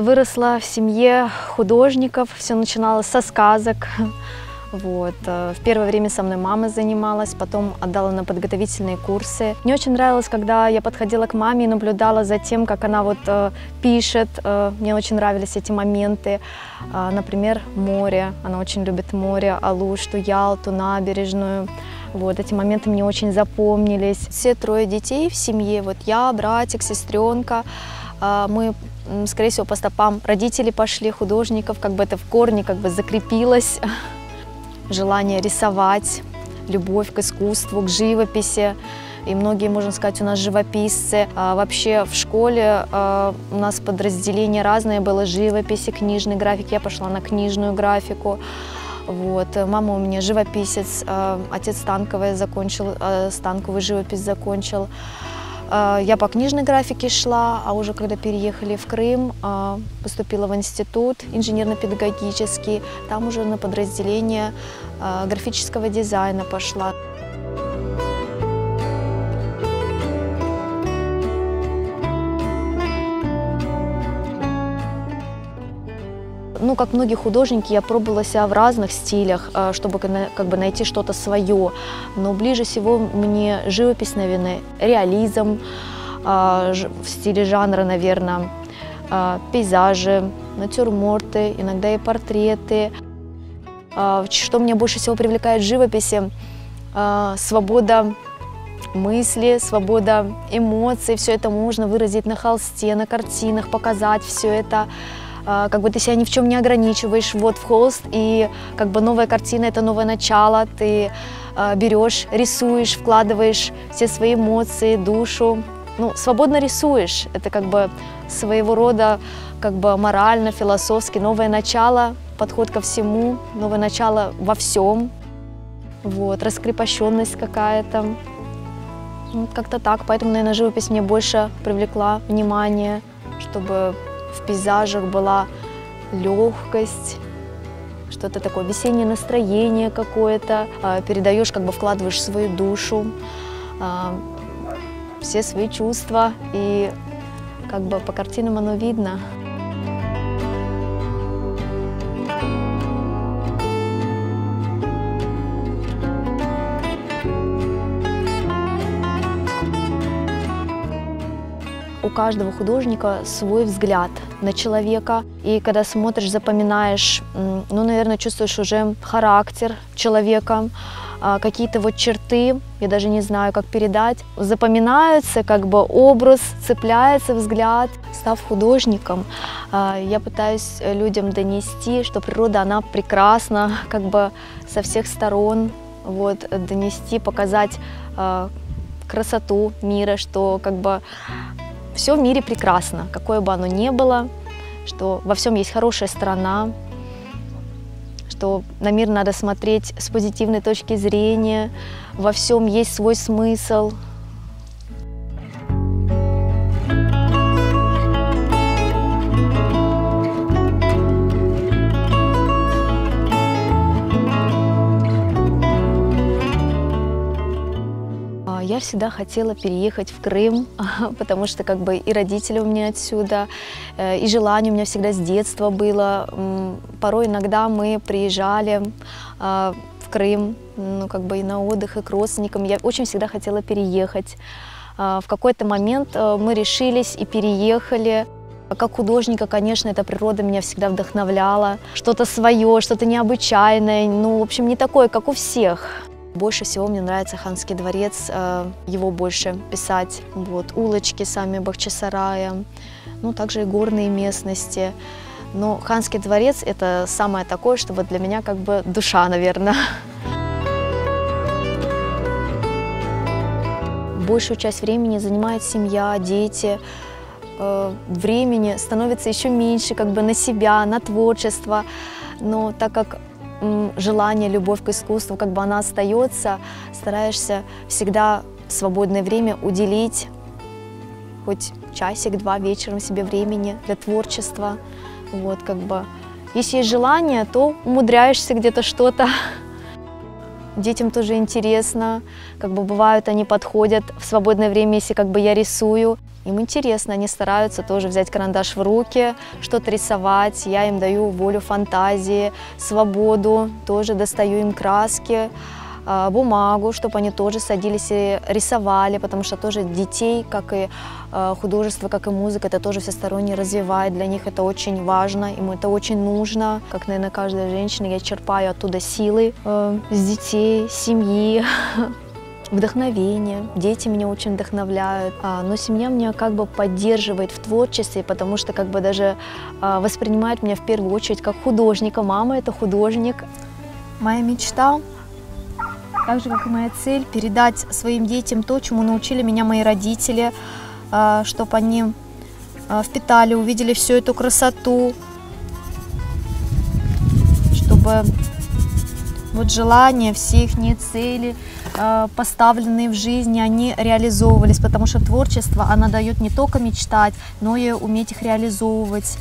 выросла в семье художников, все начиналось со сказок. Вот. В первое время со мной мама занималась, потом отдала на подготовительные курсы. Мне очень нравилось, когда я подходила к маме и наблюдала за тем, как она пишет. Мне очень нравились эти моменты. Например, море. Она очень любит море, Алушту, Ялту, набережную. Вот, эти моменты мне очень запомнились. Все трое детей в семье, вот я, братик, сестренка, мы, скорее всего, по стопам родителей пошли, художников, как бы это в корне закрепилось. Желание рисовать, любовь к искусству, к живописи. И многие, можно сказать, у нас живописцы. Вообще в школе у нас подразделение разное было: живописи, книжный график. Я пошла на книжную графику. Вот. Мама у меня живописец, отец станковую живопись закончил. Я по книжной графике шла, а уже когда переехали в Крым, поступила в институт инженерно-педагогический, там уже на подразделение графического дизайна пошла. Ну, как многие художники, я пробовала себя в разных стилях, чтобы найти что-то свое. Но ближе всего мне живопись, наверное, реализм в стиле жанра, наверное, пейзажи, натюрморты, иногда и портреты. Что меня больше всего привлекает в живописи? Свобода мысли, свобода эмоций. Все это можно выразить на холсте, на картинах, показать все это. Как бы ты себя ни в чем не ограничиваешь, вот в холст, и как бы новая картина – это новое начало, ты берешь, рисуешь, вкладываешь все свои эмоции, душу, ну, свободно рисуешь, это как бы своего рода как бы морально, философски новое начало, подход ко всему, новое начало во всем, вот, раскрепощенность какая-то, вот, как-то так, поэтому, наверное, живопись мне больше привлекла внимание, чтобы в пейзажах была легкость, что-то такое, весеннее настроение какое-то. Передаешь, как бы вкладываешь свою душу, все свои чувства, и как бы по картинам оно видно. У каждого художника свой взгляд на человека. И когда смотришь, запоминаешь, ну, наверное, чувствуешь уже характер человека, какие-то вот черты, я даже не знаю, как передать, запоминаются, как бы образ, цепляется взгляд. Став художником, я пытаюсь людям донести, что природа, она прекрасна, как бы со всех сторон, вот, донести, показать красоту мира, что как бы все в мире прекрасно, какое бы оно ни было, что во всем есть хорошая сторона, что на мир надо смотреть с позитивной точки зрения, во всем есть свой смысл. Я всегда хотела переехать в Крым, потому что как бы и родители у меня отсюда, и желание у меня всегда с детства было. Порой иногда мы приезжали в Крым, ну, как бы и на отдых, и к родственникам. Я очень всегда хотела переехать. В какой-то момент мы решились и переехали. Как художника, конечно, эта природа меня всегда вдохновляла. Что-то свое, что-то необычайное, ну, в общем, не такое, как у всех. Больше всего мне нравится Ханский дворец, его больше писать. Вот, улочки сами Бахчисарая, ну, также и горные местности. Но Ханский дворец – это самое такое, что вот для меня как бы душа, наверное. Большую часть времени занимает семья, дети. Времени становится еще меньше как бы на себя, на творчество. Но так как желание, любовь к искусству, как бы она остается, стараешься всегда в свободное время уделить хоть часик-два вечером себе времени для творчества. Вот, как бы. Если есть желание, то умудряешься где-то что-то. детям тоже интересно, как бы бывают, они подходят в свободное время, если как бы я рисую. Им интересно, они стараются тоже взять карандаш в руки, что-то рисовать. Я им даю волю фантазии, свободу, тоже достаю им краски, бумагу, чтобы они тоже садились и рисовали, потому что тоже детей, как и художество, как и музыка, это тоже всесторонне развивает. Для них это очень важно, им это очень нужно. Как, наверное, каждая женщина, я черпаю оттуда силы с детей, семьи. Вдохновение. Дети меня очень вдохновляют, но семья меня как бы поддерживает в творчестве, потому что как бы даже воспринимает меня в первую очередь как художника. Мама – это художник. Моя мечта, так же как и моя цель, передать своим детям то, чему научили меня мои родители, чтобы они впитали, увидели всю эту красоту, чтобы вот желания, все их цели, поставленные в жизни, они реализовывались, потому что творчество, оно дает не только мечтать, но и уметь их реализовывать.